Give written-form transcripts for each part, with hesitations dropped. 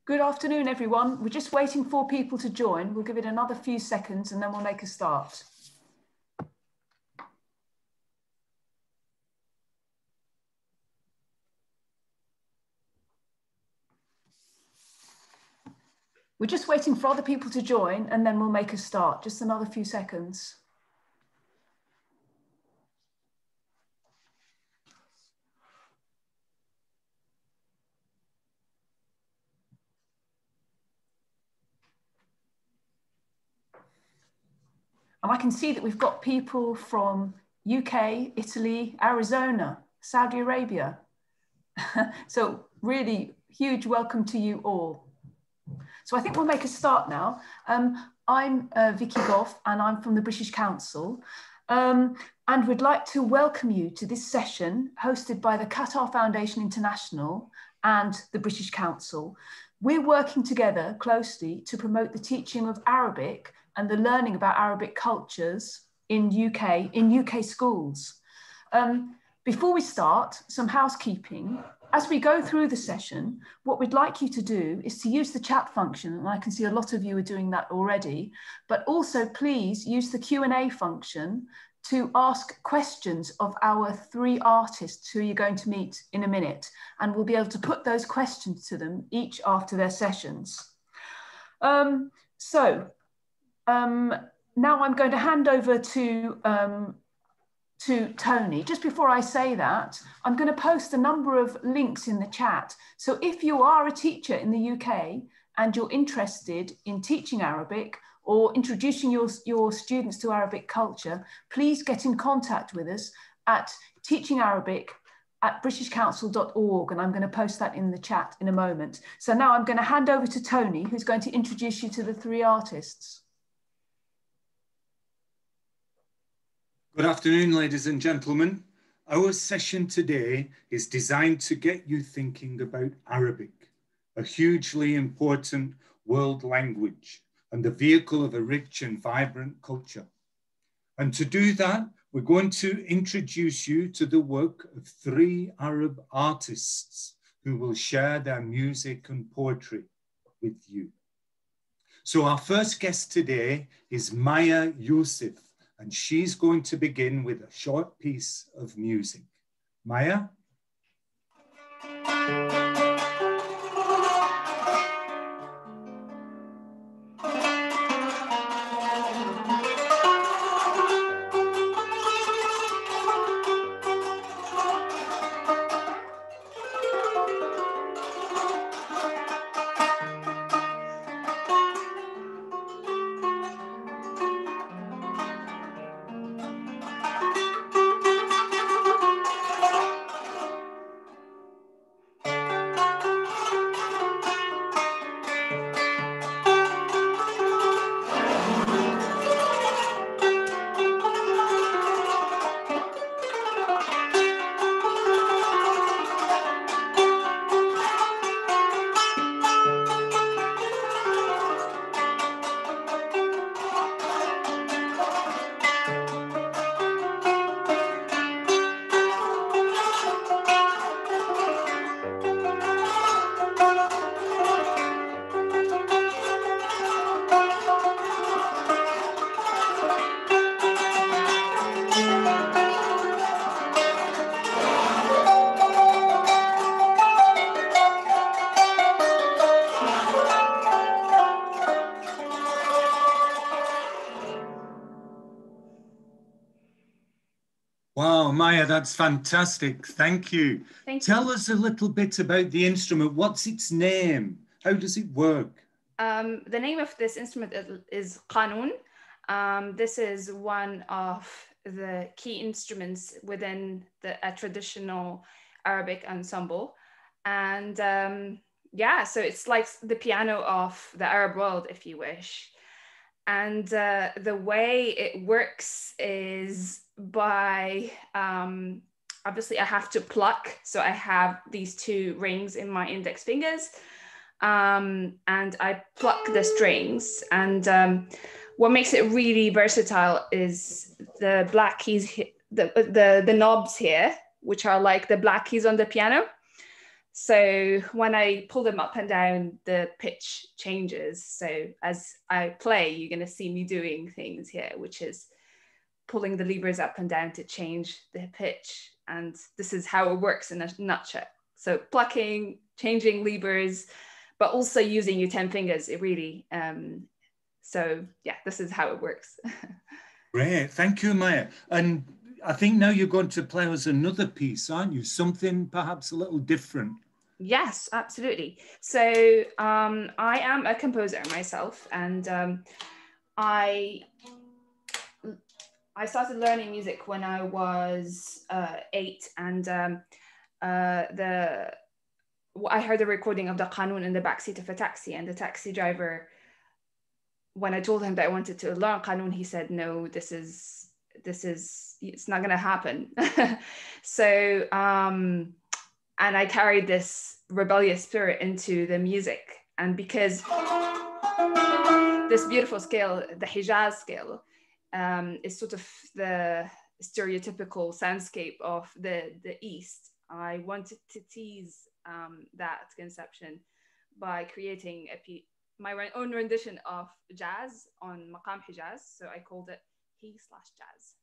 Good afternoon, everyone. We're just waiting for people to join. We'll give it another few seconds and then we'll make a start. We're just waiting for other people to join and then we'll make a start. Just another few seconds. And I can see that we've got people from UK, Italy, Arizona, Saudi Arabia. So really huge welcome to you all. So I think we'll make a start now. I'm Vicky Goff and I'm from the British Council. And we'd like to welcome you to this session hosted by the Qatar Foundation International and the British Council. We're working together closely to promote the teaching of Arabic and the learning about Arabic cultures in UK schools. Before we start, some housekeeping. As we go through the session, what we'd like you to do is to use the chat function, and I can see a lot of you are doing that already, but also please use the Q&A function to ask questions of our three artists who you're going to meet in a minute, and we'll be able to put those questions to them each after their sessions. Now I'm going to hand over to Tony. Just before I say that, I'm going to post a number of links in the chat. So if you are a teacher in the UK and you're interested in teaching Arabic or introducing your students to Arabic culture, please get in contact with us at teachingarabic@britishcouncil.org, and I'm going to post that in the chat in a moment. So now I'm going to hand over to Tony, who's going to introduce you to the three artists. Good afternoon, ladies and gentlemen. Our session today is designed to get you thinking about Arabic, a hugely important world language and the vehicle of a rich and vibrant culture. And to do that, we're going to introduce you to the work of three Arab artists who will share their music and poetry with you. So our first guest today is Maya Youssef, and she's going to begin with a short piece of music. Maya? Wow, Maya, that's fantastic. Thank you. Tell us a little bit about the instrument. What's its name? How does it work? The name of this instrument is qanun. This is one of the key instruments within a traditional Arabic ensemble. And yeah, so it's like the piano of the Arab world, if you wish. And the way it works is by, obviously I have to pluck. So I have these two rings in my index fingers, and I pluck the strings. And what makes it really versatile is the black keys, the knobs here, which are like the black keys on the piano. So when I pull them up and down, the pitch changes. So as I play, you're going to see me doing things here, which is pulling the levers up and down to change the pitch. And this is how it works in a nutshell. So plucking, changing levers, but also using your 10 fingers, it really, so yeah, this is how it works. Great, thank you, Maya. And I think now you're going to play us another piece, aren't you? Something perhaps a little different. Yes, absolutely. So I am a composer myself, and I started learning music when I was 8, and I heard a recording of the Qanun in the backseat of a taxi, and the taxi driver, when I told him that I wanted to learn Qanun, he said, no, this is, it's not gonna happen. So, and I carried this rebellious spirit into the music. And because this beautiful scale, the Hijaz scale, is sort of the stereotypical soundscape of the East, I wanted to tease that conception by creating my own rendition of jazz on Maqam Hijaz. So I called it He/Jazz.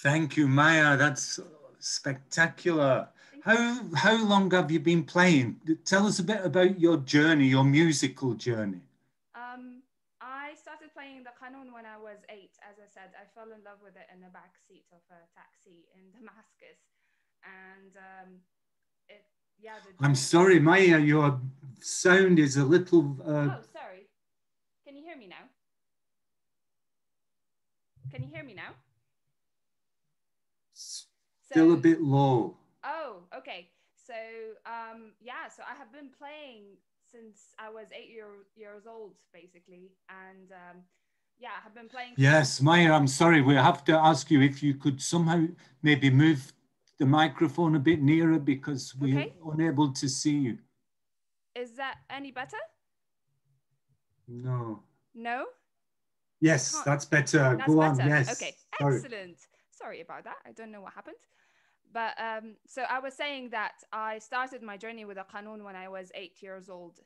Thank you, Maya. That's spectacular. How long have you been playing? Tell us a bit about your journey, your musical journey. I started playing the Qanun when I was 8. As I said, I fell in love with it in the back seat of a taxi in Damascus, and I'm sorry, Maya, your sound is a little. Oh, sorry. Can you hear me now? Can you hear me now? Still a bit low. Oh, okay. So yeah, so I have been playing since I was 8 years old, basically, and yeah, I have been playing. Yes, Maya, I'm sorry. We have to ask you if you could somehow maybe move the microphone a bit nearer because we're unable to see you. Is that any better? No. No? Yes, that's better. That's Go better. on. Yes. Okay, Sorry. excellent. Sorry about that. I don't know what happened. But so I was saying that I started my journey with a qanun when I was 8 years old.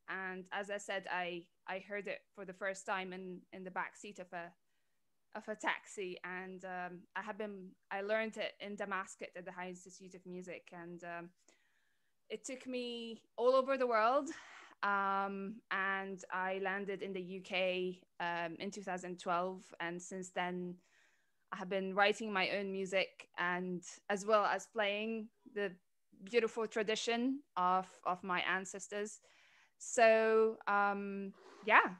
And as I said, I heard it for the first time in the back seat of a taxi. And I learned it in Damascus at the High Institute of Music. And it took me all over the world. And I landed in the UK in 2012. And since then, I have been writing my own music, and as well as playing the beautiful tradition of my ancestors. So yeah.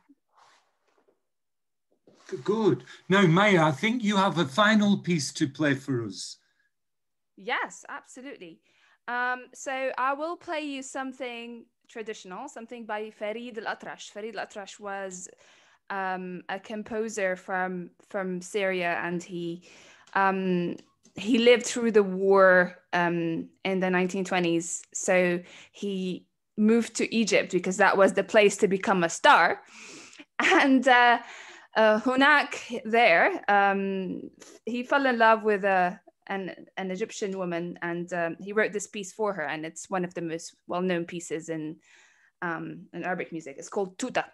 Good. Now, Maya, I think you have a final piece to play for us. Yes, absolutely. So I will play you something traditional, something by Farid al-Atrash. Farid al-Atrash was a composer from Syria, and he lived through the war in the 1920s. So he moved to Egypt because that was the place to become a star. And Hunak there, he fell in love with an Egyptian woman, and he wrote this piece for her, and it's one of the most well-known pieces in Arabic music. It's called Tuta.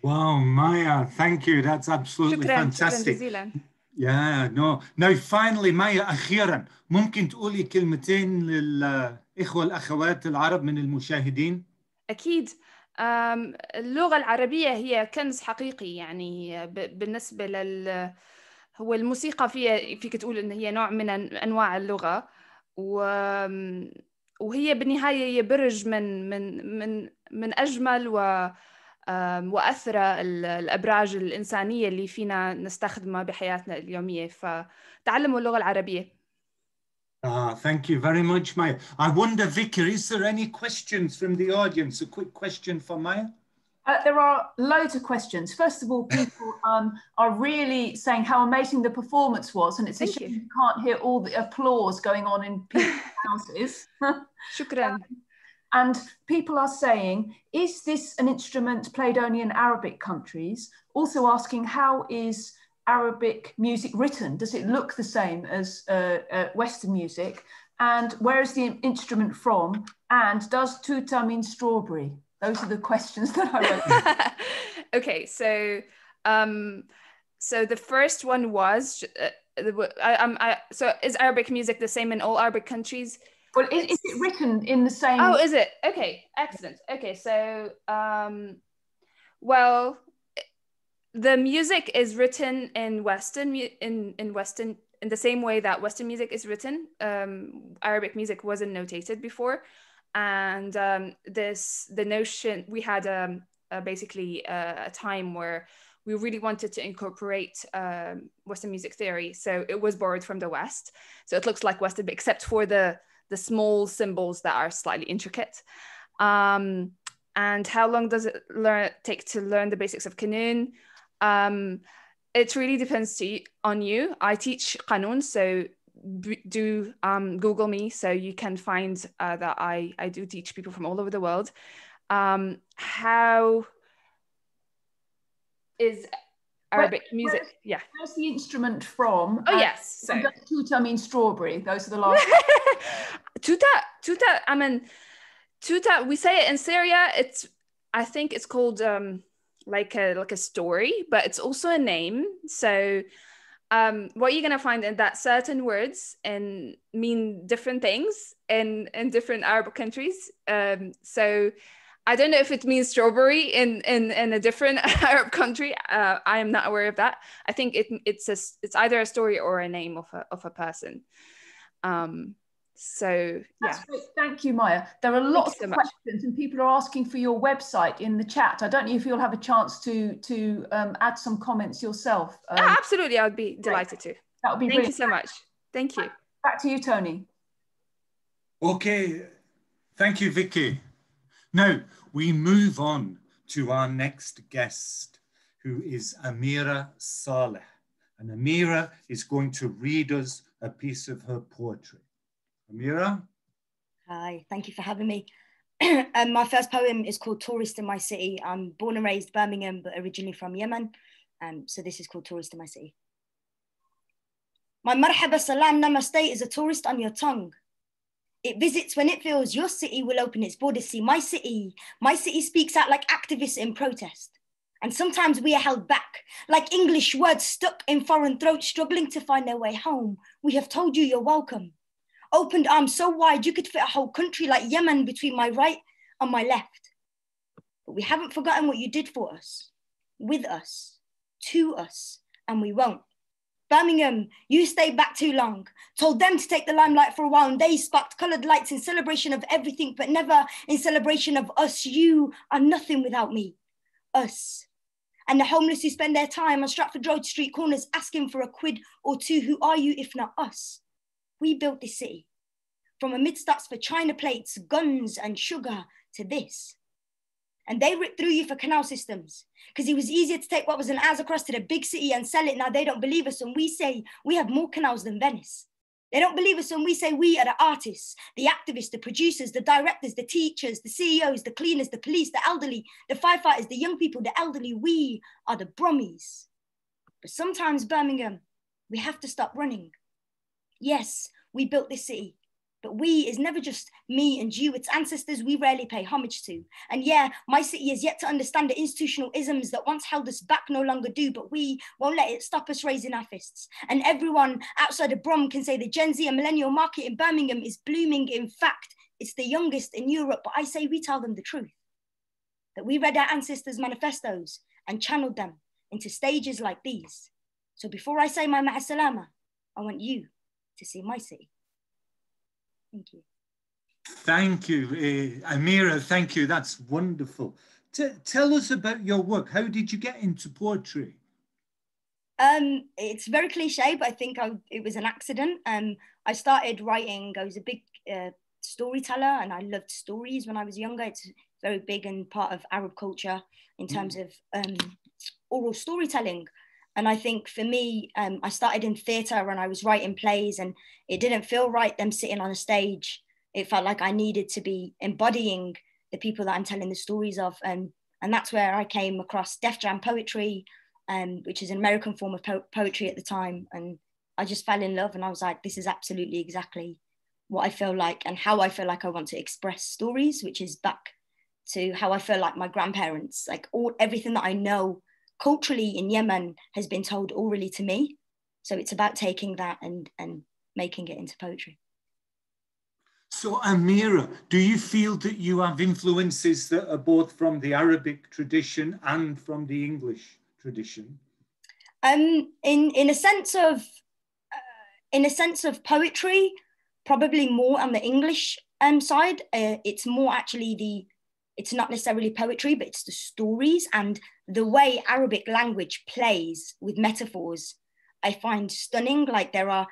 Wow, Maya, thank you. That's absolutely شكرا fantastic. جزيلا. Yeah, no. Now, finally, Maya, أخيرا ممكن تقولي كلمتين للإخوة الأخوات العرب من المشاهدين؟ أكيد. اللغة العربية هي كنز حقيقي، يعني بالنسبة هو الموسيقى فيك تقول إن هي نوع من أنواع اللغة، وهي بالنهاية هي برج من أجمل وأثرى الأبراج الإنسانية اللي فينا نستخدمها بحياتنا اليومية، فتعلموا اللغة العربية. Thank you very much, Maya. I wonder, Vicky, is there any questions from the audience? A quick question for Maya? There are loads of questions. First of all, people are really saying how amazing the performance was, and it's a shame you can't hear all the applause going on in people's houses. شكرا. And people are saying, is this an instrument played only in Arabic countries? Also asking, how is Arabic music written? Does it look the same as Western music? And where is the instrument from? And does tuta mean strawberry? Those are the questions that I wrote. Okay, so the first one was, so is Arabic music the same in all Arabic countries? Well, is it written in the same? Oh, is it? Okay, excellent. Okay, so, well, the music is written in Western, in the same way that Western music is written. Arabic music wasn't notated before. And the notion, we had basically a time where we really wanted to incorporate Western music theory. So it was borrowed from the West. So it looks like Western, except for the small symbols that are slightly intricate. And how long does it take to learn the basics of Qanun? It really depends on you. I teach Qanun, so do Google me, so you can find that I do teach people from all over the world. How is Arabic music? Yeah. Where's the instrument from? Oh, yes. So does tuta mean strawberry? Those are the last. Tuta. I mean, tuta. We say it in Syria. I think it's called like a story, but it's also a name. So what you're gonna find in that certain words and mean different things in different Arab countries. So I don't know if it means strawberry in a different Arab country. I am not aware of that. I think it's either a story or a name of a person. So yeah. That's great. Thank you, Maya. There are lots of questions, and people are asking for your website in the chat. I don't know if you'll have a chance to add some comments yourself. Absolutely, I would be delighted to. That would be Thank brilliant. you so much. Thank you. Back to you, Tony. Okay, thank you, Vicky. Now we move on to our next guest, who is Amira Saleh. And Amira is going to read us a piece of her poetry. Amira? Hi, thank you for having me. My first poem is called Tourist in My City. I'm born and raised Birmingham, but originally from Yemen. So this is called Tourist in My City. My marhaba salam namaste is a tourist on your tongue. It visits when it feels your city will open its borders. See, my city speaks out like activists in protest. And sometimes we are held back, like English words stuck in foreign throats, struggling to find their way home. We have told you you're welcome. Opened arms so wide you could fit a whole country like Yemen between my right and my left. But we haven't forgotten what you did for us, with us, to us, and we won't. Birmingham, you stayed back too long, told them to take the limelight for a while, and they sparked coloured lights in celebration of everything, but never in celebration of us. You are nothing without me, us. And the homeless who spend their time on Stratford Road street corners asking for a quid or two, who are you if not us? We built this city, from amid stocks for china plates, guns and sugar to this. And they ripped through you for canal systems, because it was easier to take what was an hours across to the big city and sell it. Now they don't believe us when we say we have more canals than Venice. They don't believe us when we say we are the artists, the activists, the producers, the directors, the teachers, the CEOs, the cleaners, the police, the elderly, the firefighters, the young people, the elderly. We are the Brummies. But sometimes, Birmingham, we have to stop running. Yes, we built this city. But we is never just me and you, it's ancestors we rarely pay homage to. And yeah, my city is yet to understand the institutional isms that once held us back no longer do, but we won't let it stop us raising our fists. And everyone outside of Brom can say the Gen Z and millennial market in Birmingham is blooming. In fact, it's the youngest in Europe, but I say we tell them the truth. That we read our ancestors' manifestos and channeled them into stages like these. So before I say my ma'asalama, I want you to see my city. Thank you. Thank you, Amira. Thank you. That's wonderful. Tell us about your work. How did you get into poetry? It's very cliche, but I think it was an accident. I started writing. I was a big storyteller, and I loved stories when I was younger. It's very big and part of Arab culture in terms of oral storytelling. And I think for me, I started in theatre and I was writing plays, and it didn't feel right them sitting on a stage. It felt like I needed to be embodying the people that I'm telling the stories of. And that's where I came across Def Jam poetry, which is an American form of poetry at the time. And I just fell in love, and I was like, this is absolutely exactly what I feel like and how I feel like I want to express stories, which is back to how I feel like my grandparents, like everything that I know culturally in Yemen has been told orally to me. So it's about taking that and making it into poetry. So Amira, do you feel that you have influences that are both from the Arabic tradition and from the English tradition? In a sense of poetry, probably more on the English side. It's more actually it's not necessarily poetry, but it's the stories and the way Arabic language plays with metaphors. I find stunning. Like there are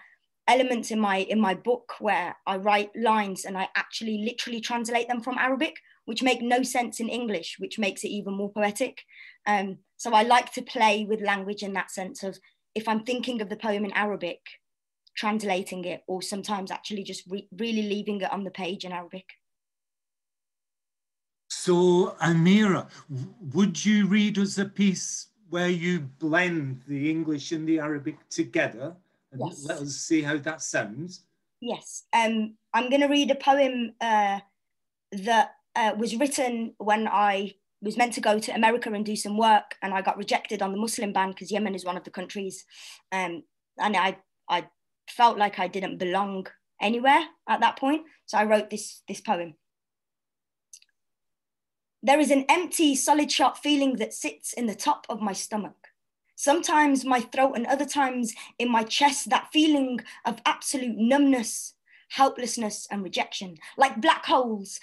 elements in my book where I write lines and I actually literally translate them from Arabic, which make no sense in English, which makes it even more poetic. So I like to play with language in that sense of, if I'm thinking of the poem in Arabic, translating it, or sometimes actually just really leaving it on the page in Arabic. So Amira, would you read us a piece where you blend the English and the Arabic together? And yes. Let us see how that sounds. Yes. I'm going to read a poem that was written when I was meant to go to America and do some work, and I got rejected on the Muslim ban because Yemen is one of the countries. And I felt like I didn't belong anywhere at that point. So I wrote this poem. There is an empty, solid, sharp feeling that sits in the top of my stomach. Sometimes my throat and other times in my chest, that feeling of absolute numbness, helplessness and rejection, like black holes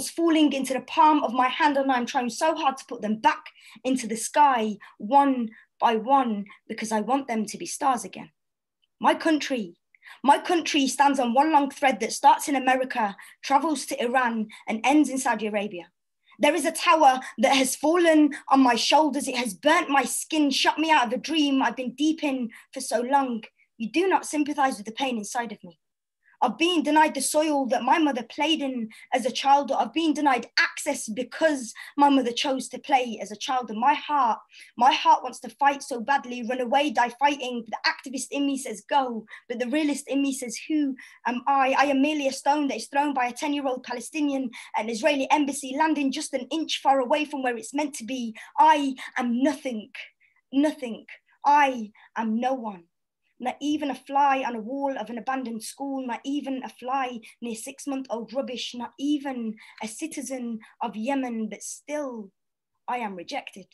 falling into the palm of my hand, and I'm trying so hard to put them back into the sky one by one because I want them to be stars again. My country stands on one long thread that starts in America, travels to Iran and ends in Saudi Arabia. There is a tower that has fallen on my shoulders. It has burnt my skin, shut me out of a dream I've been deep in for so long. You do not sympathize with the pain inside of me. Of being denied the soil that my mother played in as a child, or of being denied access because my mother chose to play as a child. And my heart wants to fight so badly, run away, die fighting. The activist in me says go, but the realist in me says, who am I? I am merely a stone that is thrown by a 10-year-old Palestinian at an Israeli embassy, landing just an inch far away from where it's meant to be. I am nothing. I am no one. Not even a fly on a wall of an abandoned school, not even a fly near 6-month-old rubbish, not even a citizen of Yemen, but still I am rejected.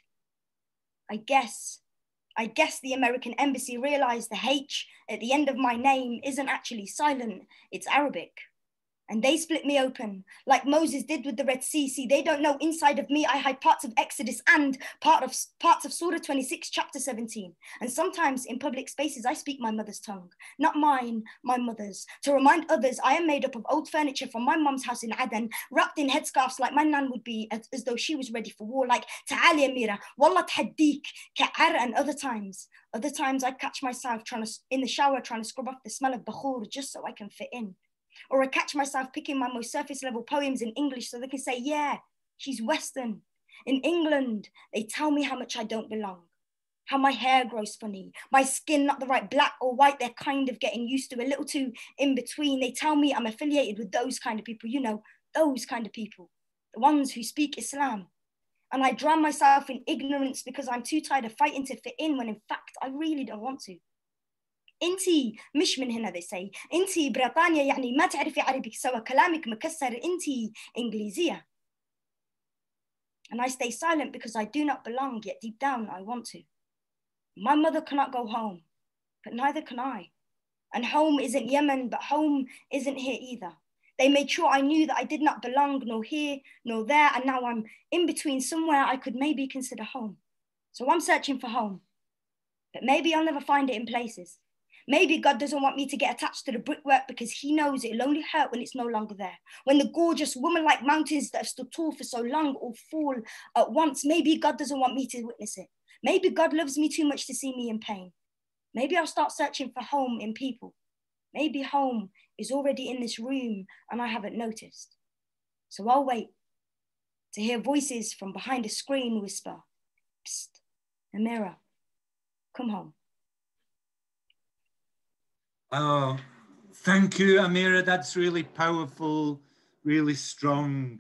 I guess the American embassy realized the H at the end of my name isn't actually silent, it's Arabic. And they split me open, like Moses did with the Red Sea. See, they don't know inside of me I hide parts of Exodus and parts of Surah 26, chapter 17. And sometimes in public spaces, I speak my mother's tongue, not mine, my mother's. To remind others, I am made up of old furniture from my mom's house in Aden, wrapped in headscarves like my nan would be, as though she was ready for war, like Ta'ali Amira, Wallah Tahaddik, Ka'ar, and other times I catch myself in the shower trying to scrub off the smell of bakhur just so I can fit in. Or I catch myself picking my most surface level poems in English so they can say, yeah, she's Western. In England, they tell me how much I don't belong, how my hair grows funny, my skin not the right black or white, they're kind of getting used to, a little too in between. They tell me I'm affiliated with those kind of people, you know, those kind of people, the ones who speak Islam. And I drown myself in ignorance because I'm too tired of fighting to fit in, when in fact I really don't want to. انتي مش من هنا, they say. انتي بريطانيا يعني ما تعرفي عربي سوا كلامك مكسر, انتي إنجليزية. And I stay silent because I do not belong, yet deep down I want to. My mother cannot go home, but neither can I. And home isn't Yemen, but home isn't here either. They made sure I knew that I did not belong, nor here, nor there, and now I'm in between, somewhere I could maybe consider home. So I'm searching for home, but maybe I'll never find it in places. Maybe God doesn't want me to get attached to the brickwork because he knows it'll only hurt when it's no longer there. When the gorgeous woman-like mountains that have stood tall for so long all fall at once, maybe God doesn't want me to witness it. Maybe God loves me too much to see me in pain. Maybe I'll start searching for home in people. Maybe home is already in this room and I haven't noticed. So I'll wait to hear voices from behind a screen whisper, "Psst, Amira, come home." Oh, thank you, Amira. That's really powerful, really strong.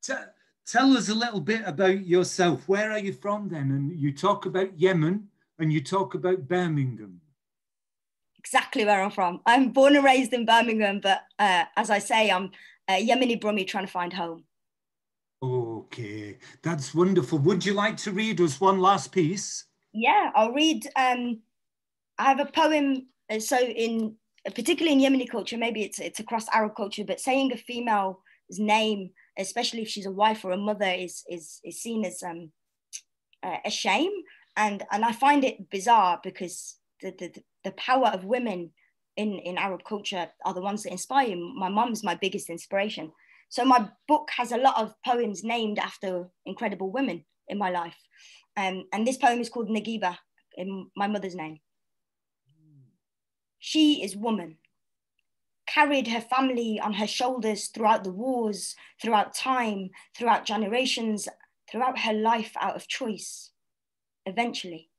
Tell us a little bit about yourself. Where are you from then? And you talk about Yemen and you talk about Birmingham. Exactly where I'm from. I'm born and raised in Birmingham, but as I say, I'm Yemeni Brummi trying to find home. Okay, that's wonderful. Would you like to read us one last piece? Yeah, I'll read. I have a poem. So particularly in Yemeni culture, maybe it's across Arab culture, but saying a female's name, especially if she's a wife or a mother, is seen as a shame, and I find it bizarre because the power of women in Arab culture are the ones that inspire me. My mum's my biggest inspiration. So my book has a lot of poems named after incredible women in my life, and this poem is called Nagiba, in my mother's name. She is woman, carried her family on her shoulders throughout the wars, throughout time, throughout generations, throughout her life out of choice, eventually,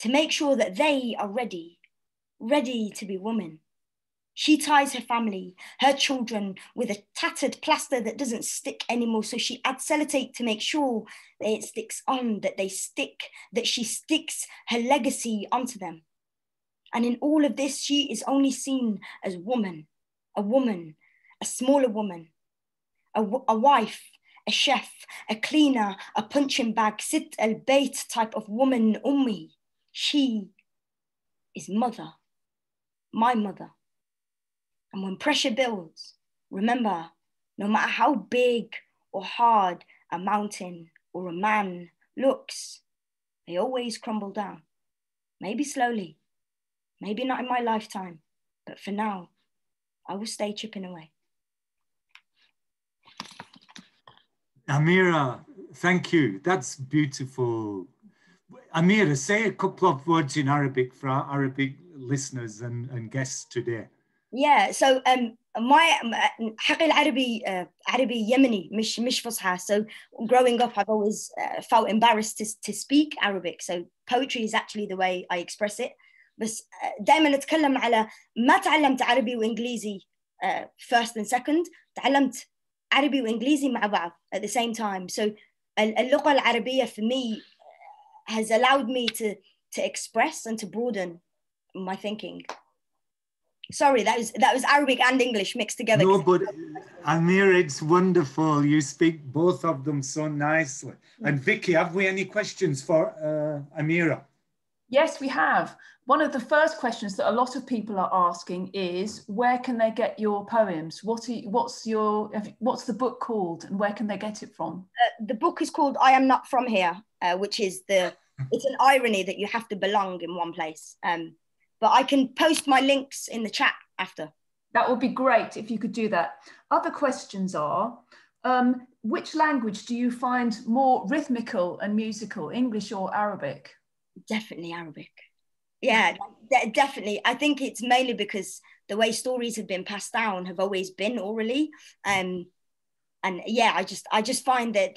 to make sure that they are ready to be women. She ties her family, her children, with a tattered plaster that doesn't stick anymore. So she adds sellotape to make sure that it sticks on, that they stick, that she sticks her legacy onto them. And in all of this, she is only seen as woman, a smaller woman, a wife, a chef, a cleaner, a punching bag, sit al-bayt type of woman, ummi. She is mother, my mother. And when pressure builds, remember, no matter how big or hard a mountain or a man looks, they always crumble down. Maybe slowly, maybe not in my lifetime, but for now, I will stay chipping away. Amira, thank you. That's beautiful. Amira, say a couple of words in Arabic for our Arabic listeners and guests today. Yeah, so my حقي العربي عربي يمني مش فصحى. So growing up, I've always felt embarrassed to speak Arabic. So poetry is actually the way I express it. بس دائما أتكلم على ما تعلمت عربي وإنجليزي first and second. تعلمت عربي وإنجليزي مع بعض at the same time. So اللغة العربية for me has allowed me to express and to broaden my thinking. Sorry, that was Arabic and English mixed together. No, but Amir, it's wonderful. You speak both of them so nicely. And Vicky, have we any questions for Amira? Yes, we have. One of the first questions that a lot of people are asking is, where can they get your poems? What's the book called, and where can they get it from? The book is called I Am Not From Here, which is it's an irony that you have to belong in one place. But I can post my links in the chat after. That would be great if you could do that. Other questions are, which language do you find more rhythmical and musical, English or Arabic? Definitely Arabic. Yeah, definitely. I think it's mainly because the way stories have been passed down have always been orally. And yeah, I just find that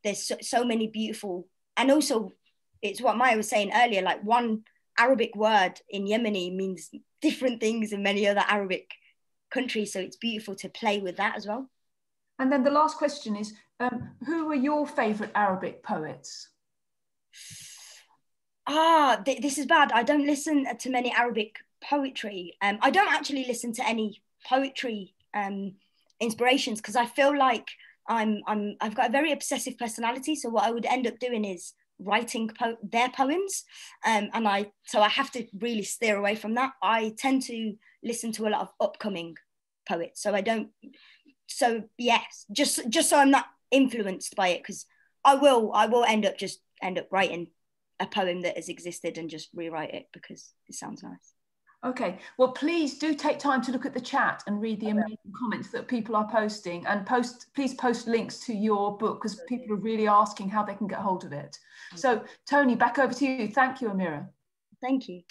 there's so many beautiful, and also it's what Maya was saying earlier, like one Arabic word in Yemeni means different things in many other Arabic countries. So it's beautiful to play with that as well. And then the last question is, who are your favorite Arabic poets? This is bad. I don't listen to many Arabic poetry. I don't actually listen to any poetry inspirations because I feel like I've got a very obsessive personality. So what I would end up doing is writing their poems, and I have to really steer away from that. I tend to listen to a lot of upcoming poets, so I don't. So yes, just so I'm not influenced by it, because I will end up writing a poem that has existed and just rewrite it because it sounds nice. Okay, well, please do take time to look at the chat and read the amazing comments that people are posting, and please post links to your book because people are really asking how they can get hold of it. So Tony, back over to you. Thank you, Amira. Thank you.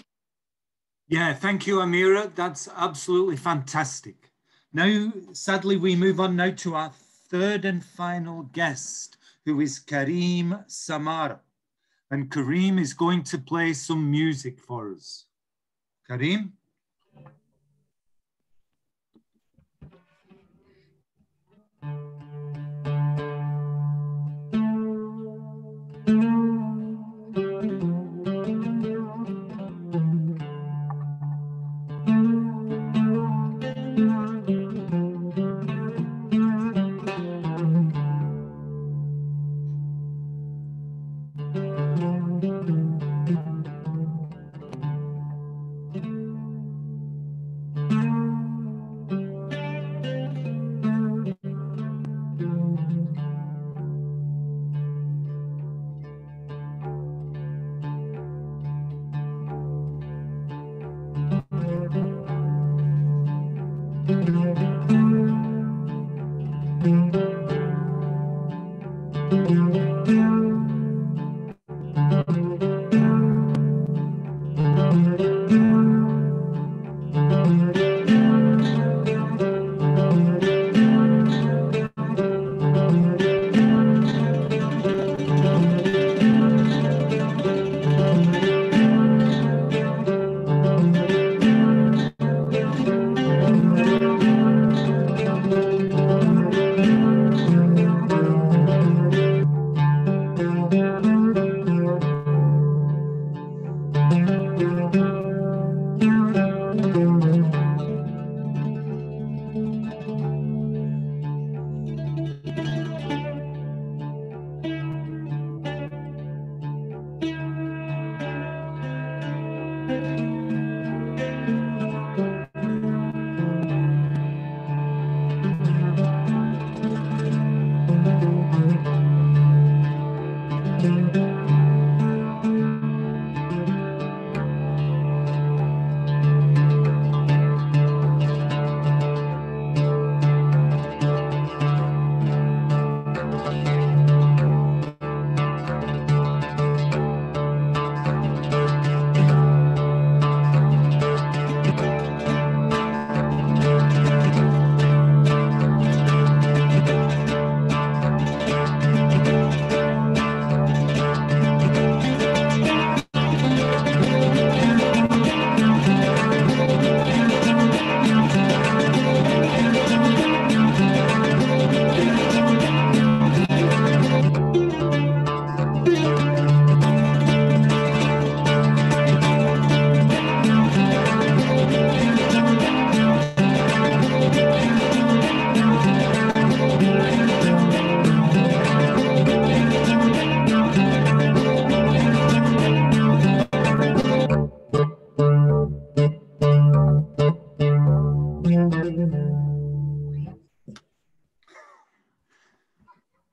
Yeah, thank you, Amira. That's absolutely fantastic. Now, sadly, we move on now to our third and final guest, who is Karim Samara. And Karim is going to play some music for us. Karim?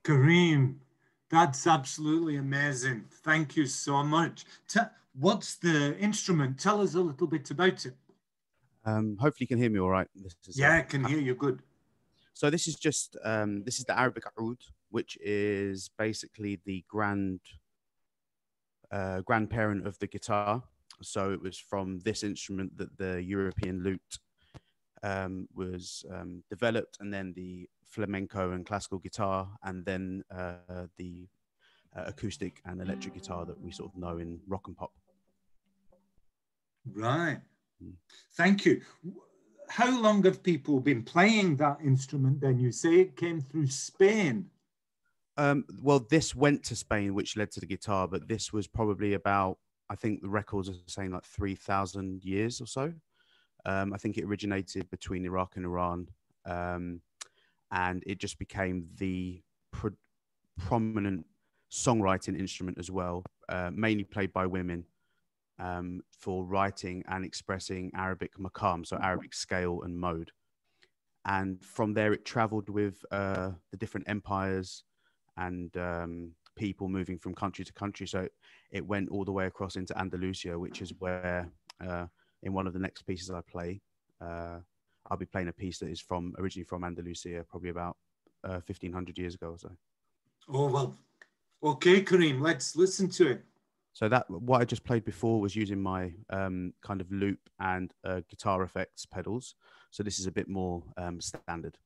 Karim, that's absolutely amazing. Thank you so much. What's the instrument? Tell us a little bit about it. Hopefully you can hear me all right. I can hear you good. So this is just, this is the Arabic oud, which is basically the grandparent of the guitar. So it was from this instrument that the European lute was developed, and then the flamenco and classical guitar, and then the acoustic and electric guitar that we sort of know in rock and pop. Right. Thank you. How long have people been playing that instrument then? You say it came through Spain. Well, this went to Spain, which led to the guitar, but this was probably about, I think the records are saying like 3,000 years or so. I think it originated between Iraq and Iran, and it just became the prominent songwriting instrument as well, mainly played by women, for writing and expressing Arabic maqam, so Arabic scale and mode. And from there, it traveled with the different empires and people moving from country to country. So it went all the way across into Andalusia, which is where in one of the next pieces I play, I'll be playing a piece that is originally from Andalusia, probably about 1,500 years ago or so. Oh, well, okay, Kareem, let's listen to it. So that what I just played before was using my kind of loop and guitar effects pedals. So this is a bit more standard.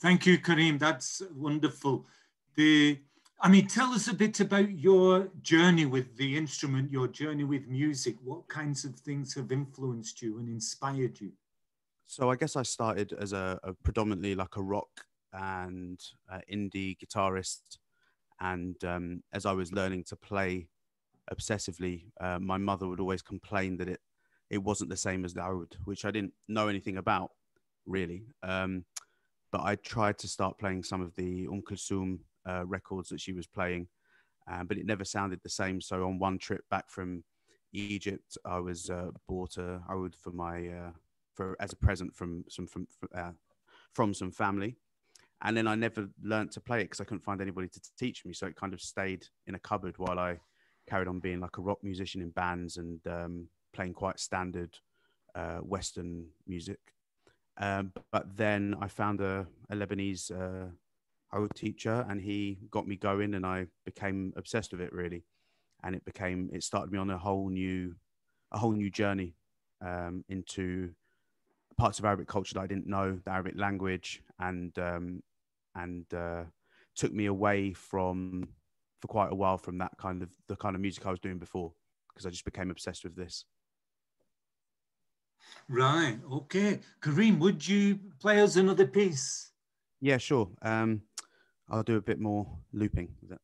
Thank you, Kareem. That's wonderful. Tell us a bit about your journey with the instrument, your journey with music. What kinds of things have influenced you and inspired you? So I guess I started as a predominantly like a rock and indie guitarist. And as I was learning to play obsessively, my mother would always complain that it wasn't the same as the oud, which I didn't know anything about really. But I tried to start playing some of the Kulthum records that she was playing, but it never sounded the same. So on one trip back from Egypt, I was bought a oud for my as a present from some family, and then I never learned to play it because I couldn't find anybody to teach me. So it kind of stayed in a cupboard while I carried on being like a rock musician in bands and playing quite standard Western music. But then I found a Lebanese oud teacher, and he got me going, and I became obsessed with it really. And it started me on a whole new journey into parts of Arabic culture that I didn't know, the Arabic language, and took me away for quite a while from the kind of music I was doing before, because I just became obsessed with this. Right, okay. Kareem, would you play us another piece? Yeah, sure. I'll do a bit more looping. Is that...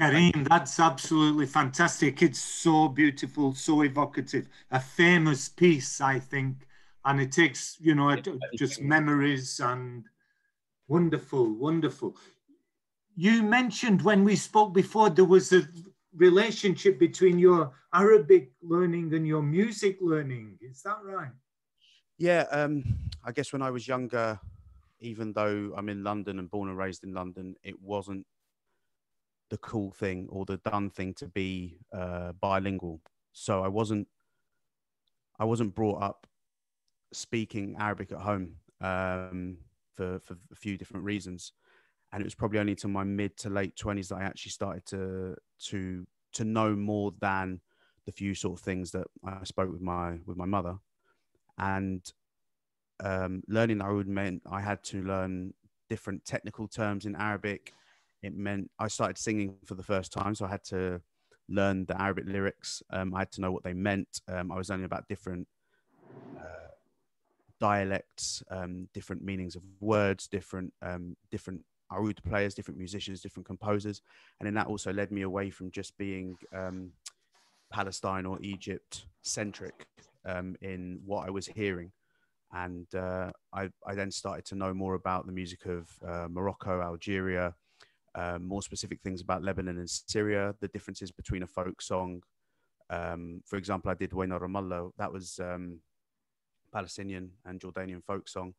Kareem, that's absolutely fantastic. It's so beautiful, so evocative. A famous piece, I think, and it takes, you know, just memories and wonderful, wonderful. You mentioned when we spoke before, there was a relationship between your Arabic learning and your music learning. Is that right? Yeah, I guess when I was younger, even though I'm in London and born and raised in London, it wasn't the cool thing or the done thing to be bilingual. So I wasn't brought up speaking Arabic at home for a few different reasons, and it was probably only to my mid to late 20s that I actually started to know more than the few sort of things that I spoke with my mother. And learning Oud meant I had to learn different technical terms in Arabic. It meant I started singing for the first time, so I had to learn the Arabic lyrics. I had to know what they meant. I was learning about different dialects, different meanings of words, different oud players, different musicians, different composers, and then that also led me away from just being Palestine or Egypt centric in what I was hearing. And I then started to know more about the music of Morocco, Algeria, more specific things about Lebanon and Syria, the differences between a folk song. For example, I did Wayna Ramallah. That was Palestinian and Jordanian folk song.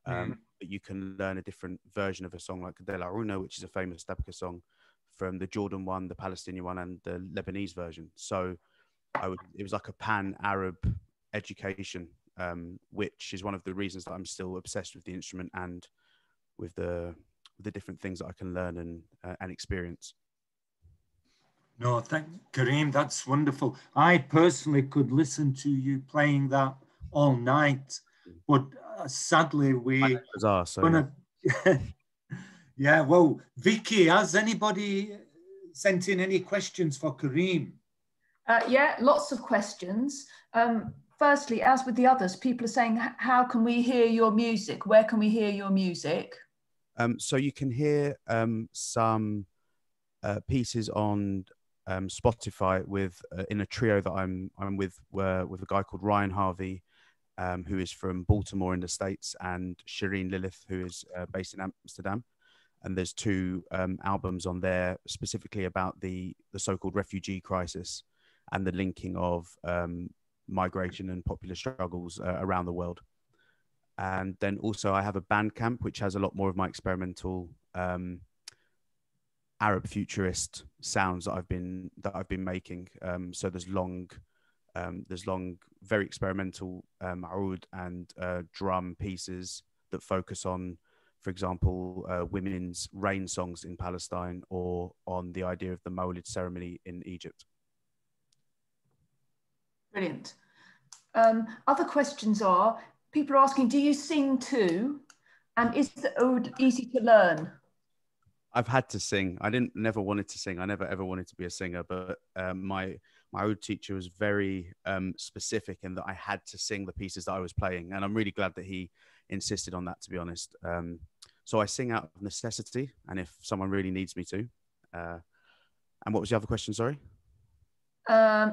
But you can learn a different version of a song like De La Runa, which is a famous Stabka song, from the Jordan one, the Palestinian one, and the Lebanese version. So it was like a pan-Arab education, which is one of the reasons that I'm still obsessed with the instrument and with the different things that I can learn and experience. No, thank Kareem, that's wonderful. I personally could listen to you playing that all night, but sadly we Bizarre, so gonna yeah. Well, Vicky, has anybody sent in any questions for Kareem? Yeah, lots of questions. Firstly, as with the others, people are saying, how can we hear your music? Where can we hear your music? So you can hear some pieces on Spotify with in a trio that I'm with a guy called Ryan Harvey, who is from Baltimore in the States, and Shireen Lilith, who is based in Amsterdam. And there's two albums on there specifically about the so-called refugee crisis and the linking of migration and popular struggles around the world. And then also I have a Bandcamp, which has a lot more of my experimental Arab futurist sounds that I've been making. So there's long, very experimental oud and drum pieces that focus on, for example, women's rain songs in Palestine, or on the idea of the Mawlid ceremony in Egypt. Brilliant. Other questions are, people are asking, do you sing too? And is the oud easy to learn? I've had to sing. I never wanted to sing. I never ever wanted to be a singer, but my oud teacher was very specific in that I had to sing the pieces that I was playing, and I'm really glad that he insisted on that, to be honest. So I sing out of necessity, and if someone really needs me to. And what was the other question? Sorry.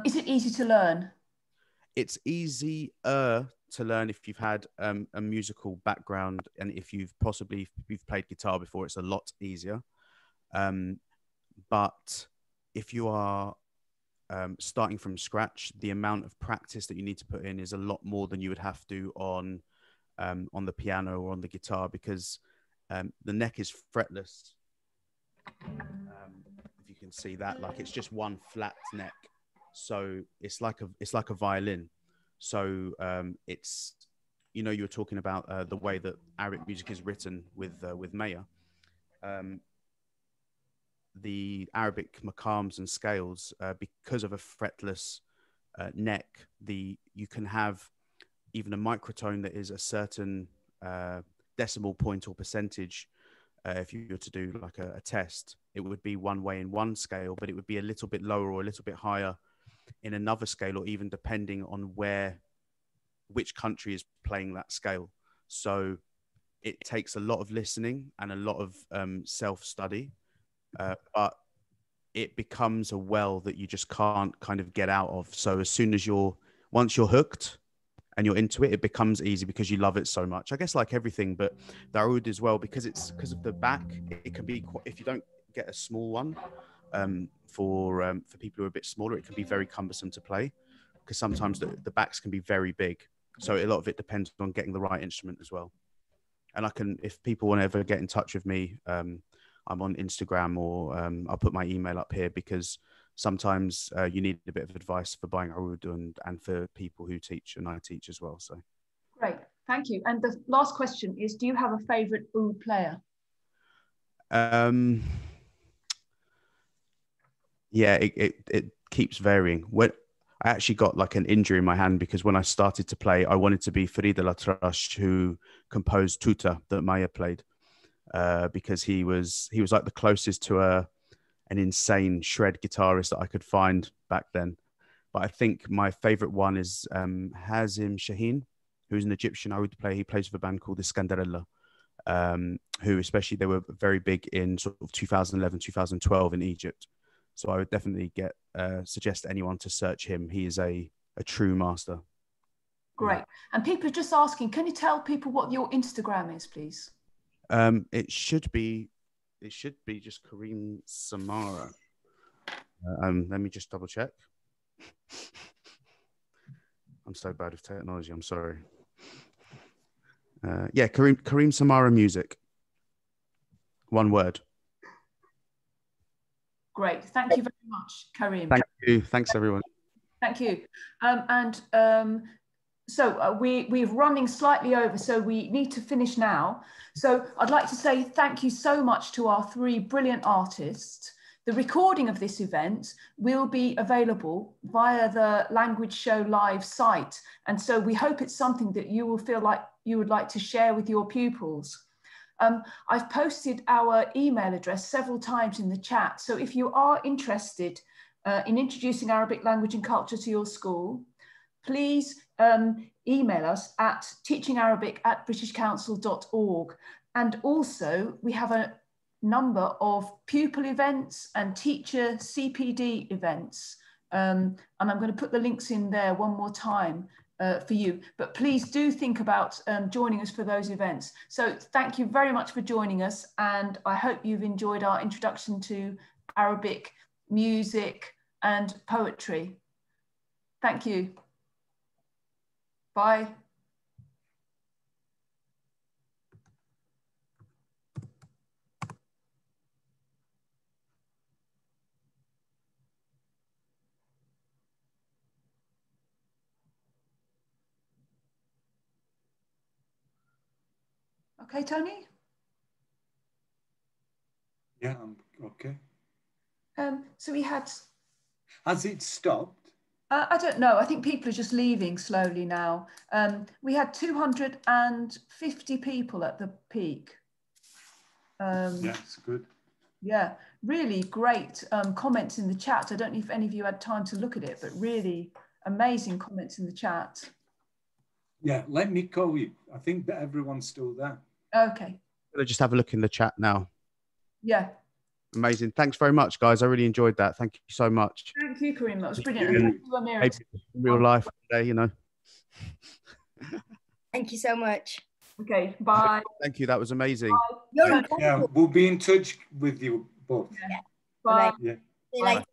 Is it easy to learn? It's easier to learn if you've had a musical background, and if you've played guitar before, it's a lot easier. But if you are starting from scratch, the amount of practice that you need to put in is a lot more than you would have to on the piano or on the guitar, because the neck is fretless. If you can see that, like, it's just one flat neck. So it's like a violin. So it's, you know, you were talking about the way that Arabic music is written with Maya. The Arabic maqams and scales, because of a fretless neck, you can have even a microtone that is a certain decimal point or percentage. If you were to do like a test, it would be one way in one scale, but it would be a little bit lower or a little bit higher in another scale, or even depending on which country is playing that scale. So it takes a lot of listening and a lot of self-study, but it becomes a well that you just can't kind of get out of. So as soon as once you're hooked and you're into it, it becomes easy because you love it so much. I guess like everything, but the oud as well, because of the back, it can be quite, if you don't get a small one, for people who are a bit smaller, it can be very cumbersome to play because sometimes the backs can be very big. So a lot of it depends on getting the right instrument as well. And if people want to ever get in touch with me, I'm on Instagram, or I'll put my email up here, because sometimes you need a bit of advice for buying oud and for people who teach, and I teach as well. So great, thank you. And the last question is, do you have a favorite oud player? Yeah, it keeps varying. When I actually got like an injury in my hand, because when I started to play, I wanted to be Farid El-Atrash, who composed Tuta that Maya played, because he was like the closest to an insane shred guitarist that I could find back then. But I think my favorite one is Hazim Shaheen, who's an Egyptian oud player. He plays with a band called the Skandarella, who especially, they were very big in sort of 2011, 2012 in Egypt. So I would definitely suggest anyone to search him. He is a true master. Great. And people are just asking, can you tell people what your Instagram is, please? It should be just Kareem Samara. Let me just double check. I'm so bad with technology. I'm sorry. Yeah, Kareem Samara Music. One word. Great. Thank you very much, Kareem. Thank you. Thanks, everyone. Thank you. So we're running slightly over, so we need to finish now. So I'd like to say thank you so much to our three brilliant artists. The recording of this event will be available via the Language Show Live site. And so we hope it's something that you will feel like you would like to share with your pupils. I've posted our email address several times in the chat. So if you are interested in introducing Arabic language and culture to your school, please email us at teachingarabic@britishcouncil.org. And also we have a number of pupil events and teacher CPD events. And I'm going to put the links in there one more time for you, but please do think about joining us for those events. So thank you very much for joining us, and I hope you've enjoyed our introduction to Arabic music and poetry. Thank you. Bye. Okay, Tony? Yeah, I'm okay. So we had... Has it stopped? I don't know. I think people are just leaving slowly now. We had 250 people at the peak. Yeah, it's good. Yeah, really great comments in the chat. I don't know if any of you had time to look at it, but really amazing comments in the chat. Yeah, let me call you. I think that everyone's still there. Okay. I'll just have a look in the chat now. Yeah. Amazing. Thanks very much, guys. I really enjoyed that. Thank you so much. Thank you, Kareem. That was brilliant. And thank you, Amira. In real life today, you know. Thank you so much. Okay, bye. Thank you. That was amazing. You're Yeah, we'll be in touch with you both. Yeah. Bye. Yeah. See you later.